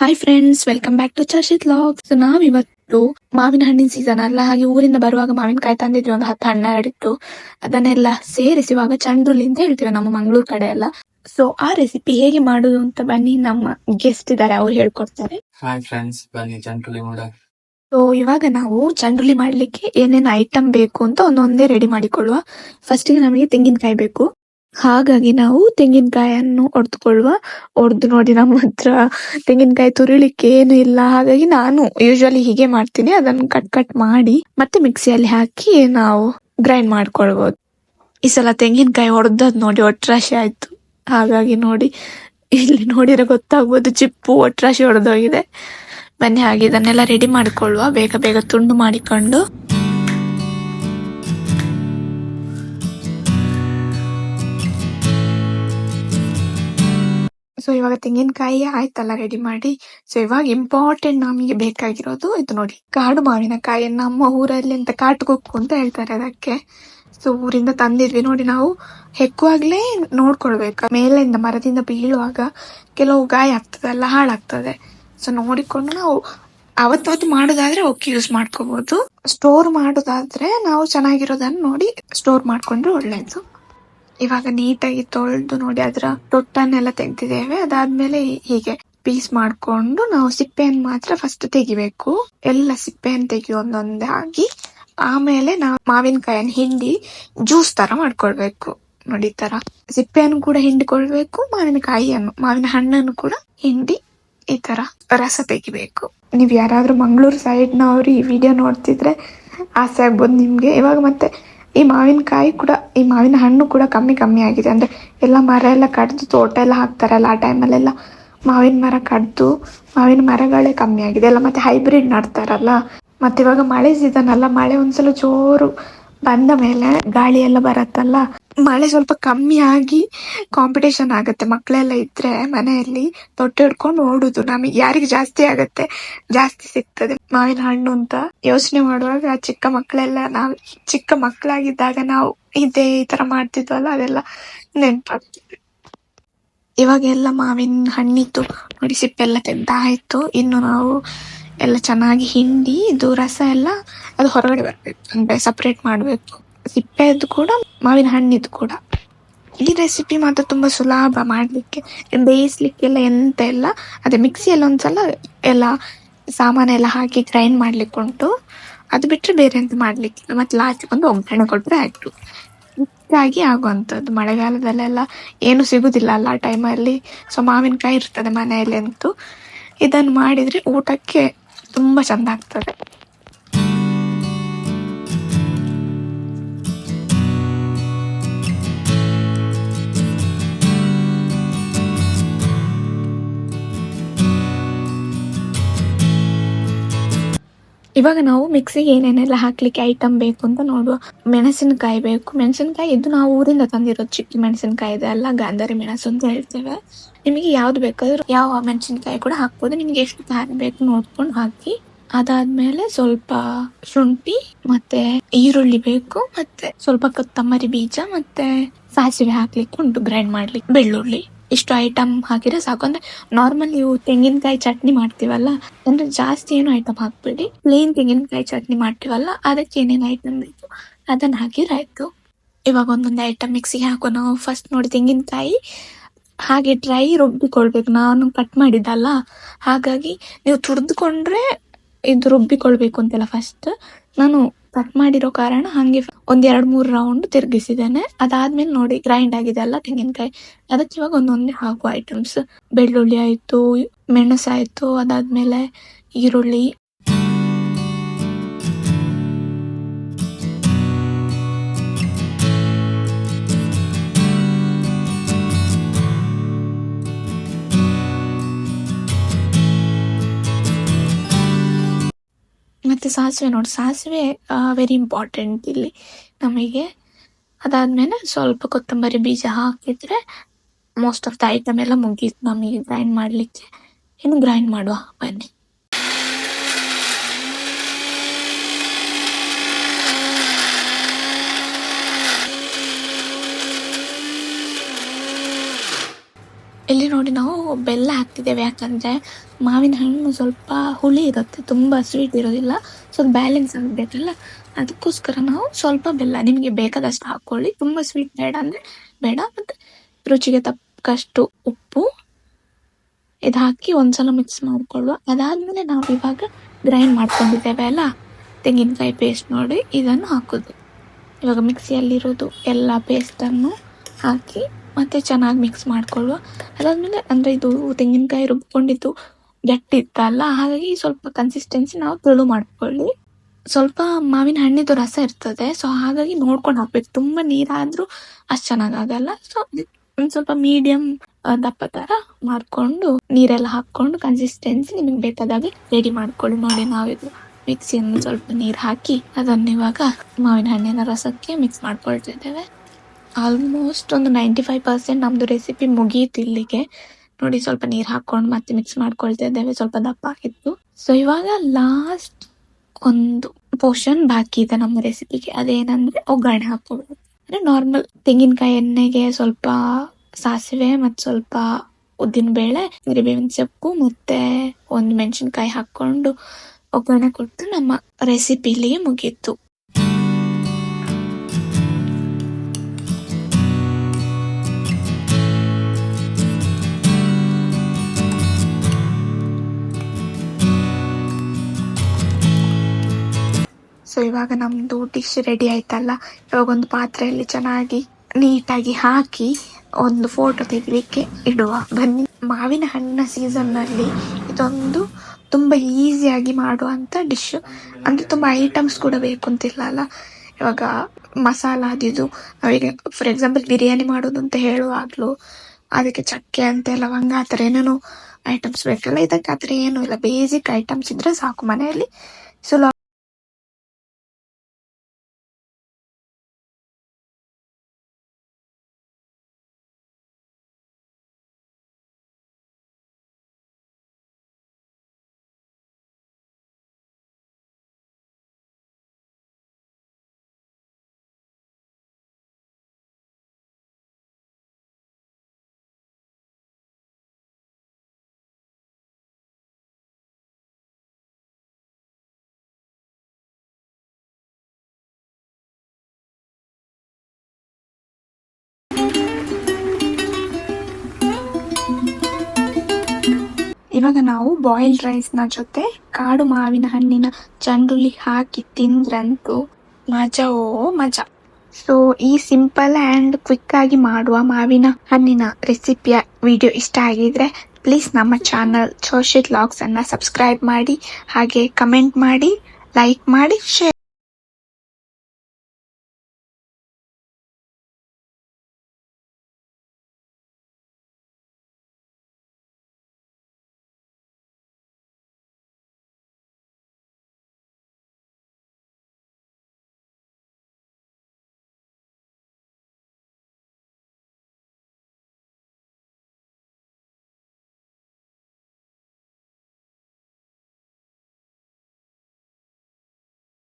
Hi friends, welcome back to Charshith logs. ನಾವಿವತ್ತು ಮಾವಿನ ಹಣ್ಣಿನ ಸೀಸನ್ ಅಲ್ಲ, ಹಾಗೆ ಊರಿಂದ ಬರುವಾಗ ಮಾವಿನಕಾಯಿ ತಂದಿದ್ವಿ, ಒಂದು 10-12 ಇತ್ತು. ಅದನ್ನೆಲ್ಲ ಸೇರಿಸಿ ಇವಾಗ ಚಂದ್ರುಲಿ ಅಂತ ಹೇಳ್ತೀವಿ ನಮ್ಮ ಮಂಗಳೂರು ಕಡೆ ಎಲ್ಲ. ಸೊ ಆ ರೆಸಿಪಿ ಹೇಗೆ ಮಾಡುದು ಅಂತ ಬನ್ನಿ, ನಮ್ಮ ಗೆಸ್ಟ್ ಇದ್ದಾರೆ, ಅವ್ರು ಹೇಳ್ಕೊಡ್ತಾರೆ. ಹಾಯ್ ಫ್ರೆಂಡ್ಸ್, ಬನ್ನಿ ಚಂದ್ರುಲಿ ಮಾಡೋಣ. ಸೊ ಇವಾಗ ನಾವು ಚಂದ್ರುಲಿ ಮಾಡ್ಲಿಕ್ಕೆ ಏನೇನು ಐಟಮ್ ಬೇಕು ಅಂತ ಒಂದೊಂದೇ ರೆಡಿ ಮಾಡಿಕೊಳ್ಳುವ. ಫಸ್ಟಿಗೆ ನಮಗೆ ತೆಂಗಿನಕಾಯಿ ಬೇಕು, ಹಾಗಾಗಿ ನಾವು ತೆಂಗಿನಕಾಯನ್ನು ಒಡ್ದು ನೋಡಿ, ನಮ್ಮ ಹತ್ರ ತೆಂಗಿನಕಾಯಿ ತುರಿಲಿಕ್ಕೆ ಏನು ಇಲ್ಲ, ಹಾಗಾಗಿ ನಾನು ಯೂಶುವಲಿ ಹೀಗೆ ಮಾಡ್ತೀನಿ. ಅದನ್ನು ಕಟ್ ಮಾಡಿ ಮತ್ತೆ ಮಿಕ್ಸಿಯಲ್ಲಿ ಹಾಕಿ ನಾವು ಗ್ರೈಂಡ್ ಮಾಡ್ಕೊಳ್ಬಹುದು. ಈ ಸಲ ತೆಂಗಿನಕಾಯಿ ಹೊಡೆದದ್ ನೋಡಿ ಒಟ್ರಾಶಿ ಆಯ್ತು, ಹಾಗಾಗಿ ನೋಡಿ ಇಲ್ಲಿ ನೋಡಿದ್ರೆ ಗೊತ್ತಾಗ್ಬೋದು, ಚಿಪ್ಪು ಒಟ್ರಾಶಿ ಹೊಡೆದೋಗಿದೆ. ಬನ್ನಿ ಹಾಗೆ ಇದನ್ನೆಲ್ಲ ರೆಡಿ ಮಾಡಿಕೊಳ್ಳುವ, ಬೇಗ ಬೇಗ ತುಂಡು ಮಾಡಿಕೊಂಡು. ಸೊ ಇವಾಗ ತೆಂಗಿನಕಾಯಿ ಆಯ್ತಲ್ಲ ರೆಡಿ ಮಾಡಿ. ಸೊ ಇವಾಗ ಇಂಪಾರ್ಟೆಂಟ್ ನಮಗೆ ಬೇಕಾಗಿರೋದು ಇದು ನೋಡಿ, ಕಾಡು ಮಾವಿನಕಾಯಿ. ನಮ್ಮ ಊರಲ್ಲಿ ಅಂತ ಕಾಟುಕೊಕ್ಕು ಅಂತ ಹೇಳ್ತಾರೆ ಅದಕ್ಕೆ. ಸೊ ಊರಿಂದ ತಂದಿದ್ವಿ ನೋಡಿ. ನಾವು ಹೆಕ್ಕುವಾಗ್ಲೇ ನೋಡ್ಕೊಳ್ಬೇಕು, ಮೇಲಿಂದ ಮರದಿಂದ ಬೀಳುವಾಗ ಕೆಲವು ಗಾಯ ಆಗ್ತದಲ್ಲ, ಹಾಳಾಗ್ತದೆ. ಸೊ ನೋಡಿಕೊಂಡು ನಾವು ಅವತ್ತು ಮಾಡೋದಾದ್ರೆ ಓಕೆ, ಯೂಸ್ ಮಾಡ್ಕೋಬಹುದು. ಸ್ಟೋರ್ ಮಾಡೋದಾದ್ರೆ ನಾವು ಚೆನ್ನಾಗಿರೋದನ್ನ ನೋಡಿ ಸ್ಟೋರ್ ಮಾಡ್ಕೊಂಡ್ರೆ ಒಳ್ಳೇದು. ಇವಾಗ ನೀಟಾಗಿ ತೊಳೆದು ನೋಡಿ, ಅದರ ತೊಟ್ಟನ್ನೆಲ್ಲ ತೆಗ್ದಿದ್ದೇವೆ. ಅದಾದ್ಮೇಲೆ ಹೀಗೆ ಪೀಸ್ ಮಾಡ್ಕೊಂಡು ನಾವು ಸಿಪ್ಪೆಯನ್ನು ಮಾತ್ರ ಫಸ್ಟ್ ತೆಗಿಬೇಕು. ಎಲ್ಲ ಸಿಪ್ಪೆಯನ್ನು ತೆಗಿ ಒಂದೊಂದೇ ಆಗಿ. ಆಮೇಲೆ ನಾವು ಮಾವಿನಕಾಯನ್ನು ಹಿಂಡಿ ಜ್ಯೂಸ್ ತರ ಮಾಡ್ಕೊಳ್ಬೇಕು. ನೋಡಿ ಈ ತರ ಸಿಪ್ಪೆಯನ್ನು ಕೂಡ ಹಿಂಡಿಕೊಳ್ಬೇಕು, ಮಾವಿನ ಹಣ್ಣನ್ನು ಕೂಡ ಹಿಂಡಿ ಈ ತರ ರಸ ತೆಗಿಬೇಕು. ನೀವ್ ಯಾರಾದ್ರೂ ಮಂಗಳೂರು ಸೈಡ್ ನವರು ಈ ವಿಡಿಯೋ ನೋಡ್ತಿದ್ರೆ ಆಸೆ ಆಗ್ಬೋದು ನಿಮ್ಗೆ. ಇವಾಗ ಮತ್ತೆ ಈ ಮಾವಿನ ಹಣ್ಣು ಕೂಡ ಕಮ್ಮಿ ಆಗಿದೆ. ಅಂದ್ರೆ ಎಲ್ಲ ಮರ ಎಲ್ಲ ಕಡ್ದು ತೋಟ ಎಲ್ಲ ಹಾಕ್ತಾರಲ್ಲ, ಆ ಟೈಮಲ್ಲೆಲ್ಲ ಮಾವಿನ ಮರ ಕಡ್ದು ಮಾವಿನ ಮರಗಳೇ ಕಮ್ಮಿ ಆಗಿದೆ ಎಲ್ಲ. ಮತ್ತೆ ಹೈಬ್ರಿಡ್ ನಡ್ತಾರಲ್ಲ. ಮತ್ತೆ ಇವಾಗ ಮಳೆ ಸೀಸನ್ ಅಲ್ಲ, ಮಳೆ ಒಂದ್ಸಲ ಜೋರು ಬಂದ ಮೇಲೆ ಗಾಳಿ ಎಲ್ಲ ಬರತ್ತಲ್ಲ, ಮಳೆ ಸ್ವಲ್ಪ ಕಮ್ಮಿ ಆಗಿ ಕಾಂಪಿಟೇಷನ್ ಆಗತ್ತೆ. ಮಕ್ಕಳೆಲ್ಲ ಇದ್ರೆ ಮನೆಯಲ್ಲಿ ತೊಟ್ಟೆ ಹಿಡ್ಕೊಂಡು ಓಡುದು, ನಮಗೆ ಯಾರಿಗೆ ಜಾಸ್ತಿ ಆಗತ್ತೆ, ಜಾಸ್ತಿ ಸಿಗ್ತದೆ ಮಾವಿನ ಹಣ್ಣು ಅಂತ ಯೋಚನೆ ಮಾಡುವಾಗ ಚಿಕ್ಕ ಮಕ್ಕಳಾಗಿದ್ದಾಗ ನಾವು ಈ ತರ ಮಾಡ್ತಿದ್ವಲ್ಲ, ಅದೆಲ್ಲ ನೆನಪಾಗ್ತದೆ. ಇವಾಗ ಎಲ್ಲ ಮಾವಿನ ಹಣ್ಣಿತ್ತು ನೋಡಿ, ಸಿಪ್ಪೆಲ್ಲ ತೆಗ್ದಾಯ್ತು. ಇನ್ನು ನಾವು ಎಲ್ಲ ಚೆನ್ನಾಗಿ ಹಿಂಡಿ ಇದು ರಸ ಎಲ್ಲ ಅದು ಹೊರಗಡೆ ಬರ್ಬೇಕು, ಅಂದ್ರೆ ಸಪ್ರೇಟ್ ಮಾಡ್ಬೇಕು, ಸಿಪ್ಪೆದು ಕೂಡ ಮಾವಿನ ಹಣ್ಣಿದು ಕೂಡ. ಈ ರೆಸಿಪಿ ಮಾತ್ರ ತುಂಬಾ ಸುಲಭ ಮಾಡ್ಲಿಕ್ಕೆ, ಬೇಯಿಸ್ಲಿಕ್ಕೆಲ್ಲ ಎಂತ ಇಲ್ಲ. ಅದೇ ಮಿಕ್ಸಿಯಲ್ಲಿ ಒಂದ್ಸಲ ಎಲ್ಲ ಸಾಮಾನೆಲ್ಲ ಹಾಕಿ ಗ್ರೈಂಡ್ ಮಾಡ್ಲಿಕ್ಕೆ ಉಂಟು, ಅದು ಬಿಟ್ರೆ ಬೇರೆ ಎಂತ ಮಾಡ್ಲಿಕ್ಕೆ. ಮತ್ತೆ ಲಾಸ್ಟ್ ಒಂದು ಒಗ್ಗರಣೆ ಕೊಟ್ರೆ ಆಯ್ತು. ಹೀಗಾಗಿ ಆಗುವಂಥದ್ದು. ಮಳೆಗಾಲದಲ್ಲೆಲ್ಲ ಏನು ಸಿಗುದಿಲ್ಲ ಅಲ್ಲ ಆ ಟೈಮಲ್ಲಿ. ಸೊ ಮಾವಿನಕಾಯಿ ಇರ್ತದೆ ಮನೆಯಲ್ಲಿ ಅಂತೂ, ಇದನ್ನು ಮಾಡಿದ್ರೆ ಊಟಕ್ಕೆ ತುಂಬಾ ಚಂದ ಆಗ್ತದೆ. ಇವಾಗ ನಾವು ಮಿಕ್ಸಿಗೆ ಏನೇನೆಲ್ಲ ಹಾಕ್ಲಿಕ್ಕೆ ಐಟಮ್ ಬೇಕು ಅಂತ ನೋಡುವ. ಮೆಣಸಿನಕಾಯಿ ಬೇಕು. ಮೆಣಸಿನಕಾಯಿ ಇದು ನಾವು ಊರಿಂದ ತಂದಿರೋದು, ಚಿಕ್ಕ ಮೆಣಸಿನಕಾಯಿ ಇದೆ ಅಲ್ಲ, ಗಾಂಧಾರಿ ಮೆಣಸು ಅಂತ ಹೇಳ್ತೇವೆ. ನಿಮಗೆ ಯಾವ್ದು ಬೇಕಾದ್ರೂ ಯಾವ ಮೆಣಸಿನಕಾಯಿ ಕೂಡ ಹಾಕ್ಬೋದು, ನಿಮ್ಗೆ ಎಷ್ಟು ಖಾರ ಬೇಕು ನೋಡ್ಕೊಂಡು ಹಾಕಿ. ಅದಾದ್ಮೇಲೆ ಸ್ವಲ್ಪ ಶುಂಠಿ ಮತ್ತೆ ಈರುಳ್ಳಿ ಬೇಕು, ಮತ್ತೆ ಸ್ವಲ್ಪ ಕೊತ್ತಂಬರಿ ಬೀಜ ಮತ್ತೆ ಸಾಸಿವೆ ಹಾಕ್ಲಿಕ್ಕೆ ಉಂಟು, ಗ್ರೈಂಡ್ ಮಾಡ್ಲಿಕ್ಕೆ ಬೆಳ್ಳುಳ್ಳಿ. ಇಷ್ಟು ಐಟಮ್ ಹಾಕಿದ್ರೆ ಸಾಕು. ಅಂದ್ರೆ ನಾರ್ಮಲ್ ನೀವು ತೆಂಗಿನಕಾಯಿ ಚಟ್ನಿ ಮಾಡ್ತೀವಲ್ಲ, ಅಂದ್ರೆ ಜಾಸ್ತಿ ಏನು ಐಟಮ್ ಹಾಕ್ಬೇಡಿ. ಪ್ಲೇನ್ ತೆಂಗಿನಕಾಯಿ ಚಟ್ನಿ ಮಾಡ್ತೀವಲ್ಲ, ಅದಕ್ಕೆ ಏನೇನು ಐಟಮ್ ಬೇಕು ಅದನ್ನ ಹಾಕಿದ್ರೆ ಆಯ್ತು. ಇವಾಗ ಒಂದೊಂದು ಐಟಮ್ ಮಿಕ್ಸಿಗೆ ಹಾಕೋ. ನಾವು ಫಸ್ಟ್ ನೋಡಿ ತೆಂಗಿನಕಾಯಿ ಹಾಗೆ ಡ್ರೈ ರುಬ್ಬಿಕೊಳ್ಬೇಕು. ನಾನು ಕಟ್ ಮಾಡಿದ್ದಲ್ಲ, ಹಾಗಾಗಿ ನೀವು ತುರಿದುಕೊಂಡ್ರೆ ಇದು ರುಬ್ಬಿಕೊಳ್ಬೇಕು ಅಂತೆಲ್ಲ. ಫಸ್ಟ್ ನಾನು ಕಟ್ ಮಾಡಿರೋ ಕಾರಣ ಹಂಗೆ 1-2-3 ರೌಂಡ್ ತಿರುಗಿಸಿದ್ದೇನೆ. ಅದಾದ್ಮೇಲೆ ನೋಡಿ ಗ್ರೈಂಡ್ ಆಗಿದೆ ಅಲ್ಲ ತೆಂಗಿನಕಾಯಿ, ಅದಕ್ಕೆ ಇವಾಗ ಒಂದೊಂದೇ ಹಾಕುವ ಐಟಮ್ಸ್. ಬೆಳ್ಳುಳ್ಳಿ ಆಯ್ತು, ಮೆಣಸಾಯ್ತು, ಅದಾದ್ಮೇಲೆ ಈರುಳ್ಳಿ, ಮತ್ತೆ ಸಾಸಿವೆ. ನೋಡಿ ಸಾಸಿವೆ ವೆರಿ ಇಂಪಾರ್ಟೆಂಟ್ ಇಲ್ಲಿ ನಮಗೆ. ಅದಾದ್ಮೇಲೆ ಸ್ವಲ್ಪ ಕೊತ್ತಂಬರಿ ಬೀಜ ಹಾಕಿದ್ರೆ ಮೋಸ್ಟ್ ಆಫ್ ದ ಐಟಮ್ ಎಲ್ಲ ಮುಗೀತು ನಮಗೆ ಗ್ರೈಂಡ್ ಮಾಡ್ಲಿಕ್ಕೆ. ಇನ್ನು ಗ್ರೈಂಡ್ ಮಾಡುವ ಬನ್ನಿ. ಇಲ್ಲಿ ನೋಡಿ ನಾವು ಬೆಲ್ಲ ಹಾಕ್ತಿದ್ದೇವೆ, ಯಾಕಂದ್ರೆ ಮಾವಿನ ಹಣ್ಣು ಸ್ವಲ್ಪ ಹುಳಿ ಇರುತ್ತೆ, ತುಂಬಾ ಸ್ವೀಟ್ ಇರೋದಿಲ್ಲ. ಸ್ವಲ್ಪ ಬ್ಯಾಲೆನ್ಸ್ ಆಗಬೇಕಲ್ಲ, ಅದಕ್ಕೋಸ್ಕರ ನಾವು ಸ್ವಲ್ಪ ಬೆಲ್ಲ ನಿಮಗೆ ಬೇಕಾದಷ್ಟು ಹಾಕೊಳ್ಳಿ. ತುಂಬಾ ಸ್ವೀಟ್ ಬೇಡ ಅಂದ್ರೆ ಬೇಡ. ಮತ್ತೆ ರುಚಿಗೆ ತಕ್ಕಷ್ಟು ಉಪ್ಪು ಇದು ಹಾಕಿ ಒಂದ್ಸಲ ಮಿಕ್ಸ್ ಮಾಡ್ಕೊಳ್ಳುವ. ಅದಾದ್ಮೇಲೆ ನಾವು ಇವಾಗ ಗ್ರೈಂಡ್ ಮಾಡ್ಕೊಂಡಿದ್ದೇವೆ ಅಲ್ಲ ತೆಂಗಿನಕಾಯಿ ಪೇಸ್ಟ್, ನೋಡಿ ಇದನ್ನು ಹಾಕೋದು. ಇವಾಗ ಮಿಕ್ಸಿಯಲ್ಲಿರೋದು ಎಲ್ಲ ಪೇಸ್ಟನ್ನು ಹಾಕಿ ಮತ್ತೆ ಚೆನ್ನಾಗಿ ಮಿಕ್ಸ್ ಮಾಡ್ಕೊಳ್ಳುವ. ಅದಾದ್ಮೇಲೆ ಅಂದ್ರೆ ಇದು ತೆಂಗಿನಕಾಯಿ ರುಬ್ಕೊಂಡಿದ್ದು ಗಟ್ಟಿ ಇತ್ತಲ್ಲ, ಹಾಗಾಗಿ ಸ್ವಲ್ಪ ಕನ್ಸಿಸ್ಟೆನ್ಸಿ ನಾವು ತೆಳು ಮಾಡ್ಕೊಳ್ಳಿ. ಸ್ವಲ್ಪ ಮಾವಿನ ಹಣ್ಣಿದ್ದು ರಸ ಇರ್ತದೆ, ಸೊ ಹಾಗಾಗಿ ನೋಡ್ಕೊಂಡು ಹಾಕ್ಬೇಕು. ತುಂಬಾ ನೀರಾದ್ರೂ ಅಷ್ಟು ಚೆನ್ನಾಗಾಗಲ್ಲ. ಸೊ ಒಂದ್ ಸ್ವಲ್ಪ ಮೀಡಿಯಂ ದಪ್ಪ ತರ ಮಾಡ್ಕೊಂಡು ನೀರೆಲ್ಲ ಹಾಕೊಂಡು ಕನ್ಸಿಸ್ಟೆನ್ಸಿ ನಿಮಗೆ ಬೇಕಾದಾಗೆ ರೆಡಿ ಮಾಡ್ಕೊಳ್ಳಿ. ನೋಡಿ ನಾವಿದು ಮಿಕ್ಸಿಯನ್ನು ಸ್ವಲ್ಪ ನೀರು ಹಾಕಿ ಅದನ್ನು ಇವಾಗ ಮಾವಿನ ಹಣ್ಣಿನ ರಸಕ್ಕೆ ಮಿಕ್ಸ್ ಮಾಡ್ಕೊಳ್ತಿದ್ದೇವೆ. ಆಲ್ಮೋಸ್ಟ್ ಒಂದು 95% ನಮ್ದು ರೆಸಿಪಿ ಮುಗಿಯಿತು ಇಲ್ಲಿಗೆ. ನೋಡಿ ಸ್ವಲ್ಪ ನೀರು ಹಾಕೊಂಡು ಮತ್ತೆ ಮಿಕ್ಸ್ ಮಾಡ್ಕೊಳ್ತಾ ಇದ್ದೇವೆ, ಸ್ವಲ್ಪ ದಪ್ಪ ಆಗಿತ್ತು. ಸೊ ಇವಾಗ ಲಾಸ್ಟ್ ಒಂದು ಪೋರ್ಷನ್ ಬಾಕಿ ಇದೆ ನಮ್ಮ ರೆಸಿಪಿಗೆ, ಅದೇನಂದ್ರೆ ಒಗ್ಗರಣೆ ಹಾಕೊಳ್ಳೋದು. ಅಂದ್ರೆ ನಾರ್ಮಲ್ ತೆಂಗಿನಕಾಯಿ ಎಣ್ಣೆಗೆ ಸ್ವಲ್ಪ ಸಾಸಿವೆ ಮತ್ತು ಸ್ವಲ್ಪ ಉದ್ದಿನ ಬೇಳೆ, ಕರಿಬೇವಿನ ಸೊಪ್ಪು ಮತ್ತೆ ಒಂದು ಮೆಣಸಿನಕಾಯಿ ಹಾಕೊಂಡು ಒಗ್ಗರಣೆ ಕೊಟ್ಟು ನಮ್ಮ ರೆಸಿಪಿ ಇಲ್ಲಿಗೆ ಮುಗೀತು. ಸೊ ಇವಾಗ ನಮ್ದು ಡಿಶ್ ರೆಡಿ ಆಯ್ತಲ್ಲ, ಇವಾಗ ಒಂದು ಪಾತ್ರೆಯಲ್ಲಿ ಚೆನ್ನಾಗಿ ನೀಟಾಗಿ ಹಾಕಿ ಒಂದು ಫೋಟೋ ತೆಗಿಲಿಕ್ಕೆ ಇಡುವ. ಬನ್ನಿ. ಮಾವಿನ ಹಣ್ಣಿನ ಸೀಸನ್ನಲ್ಲಿ ಇದೊಂದು ತುಂಬಾ ಈಸಿಯಾಗಿ ಮಾಡುವಂತ ಡಿಶ್. ಅಂದ್ರೆ ತುಂಬಾ ಐಟಮ್ಸ್ ಕೂಡ ಬೇಕು ಅಂತಿಲ್ಲ ಅಲ್ಲ. ಇವಾಗ ಮಸಾಲ ಅದಿದು ನಾವೀಗ ಫಾರ್ ಎಕ್ಸಾಂಪಲ್ ಬಿರಿಯಾನಿ ಮಾಡೋದು ಅಂತ ಹೇಳುವಾಗ್ಲೂ ಅದಕ್ಕೆ ಚಕ್ಕೆ ಅಂತೆ ಲವಂಗ ಆ ಥರ ಏನೇನೋ ಐಟಮ್ಸ್ ಬೇಕಲ್ಲ. ಇದಕ್ಕೆ ಆ ಥರ ಏನೂ ಇಲ್ಲ, ಬೇಸಿಕ್ ಐಟಮ್ಸ್ ಇದ್ರೆ ಸಾಕು ಮನೆಯಲ್ಲಿ. ಸೊ ಇವಾಗ ನಾವು ಬಾಯ್ಲ್ಡ್ ರೈಸ್ ನ ಜೊತೆ ಕಾಡು ಮಾವಿನ ಹಣ್ಣಿನ ಚಂಡುಳ್ಳಿ ಹಾಕಿ ತಿಂದ್ರಂತೂ ಮಜಾ ಓ ಮಜಾ. ಸೊ ಈ ಸಿಂಪಲ್ ಅಂಡ್ ಕ್ವಿಕ್ ಆಗಿ ಮಾಡುವ ಮಾವಿನ ಹಣ್ಣಿನ ರೆಸಿಪಿಯ ವಿಡಿಯೋ ಇಷ್ಟ ಆಗಿದ್ರೆ ಪ್ಲೀಸ್ ನಮ್ಮ ಚಾನಲ್ ಚೋಷಿತ್ ವ್ಲಾಗ್ಸ್ ಅನ್ನ ಸಬ್ಸ್ಕ್ರೈಬ್ ಮಾಡಿ, ಹಾಗೆ ಕಮೆಂಟ್ ಮಾಡಿ, ಲೈಕ್ ಮಾಡಿ, ಶೇರ್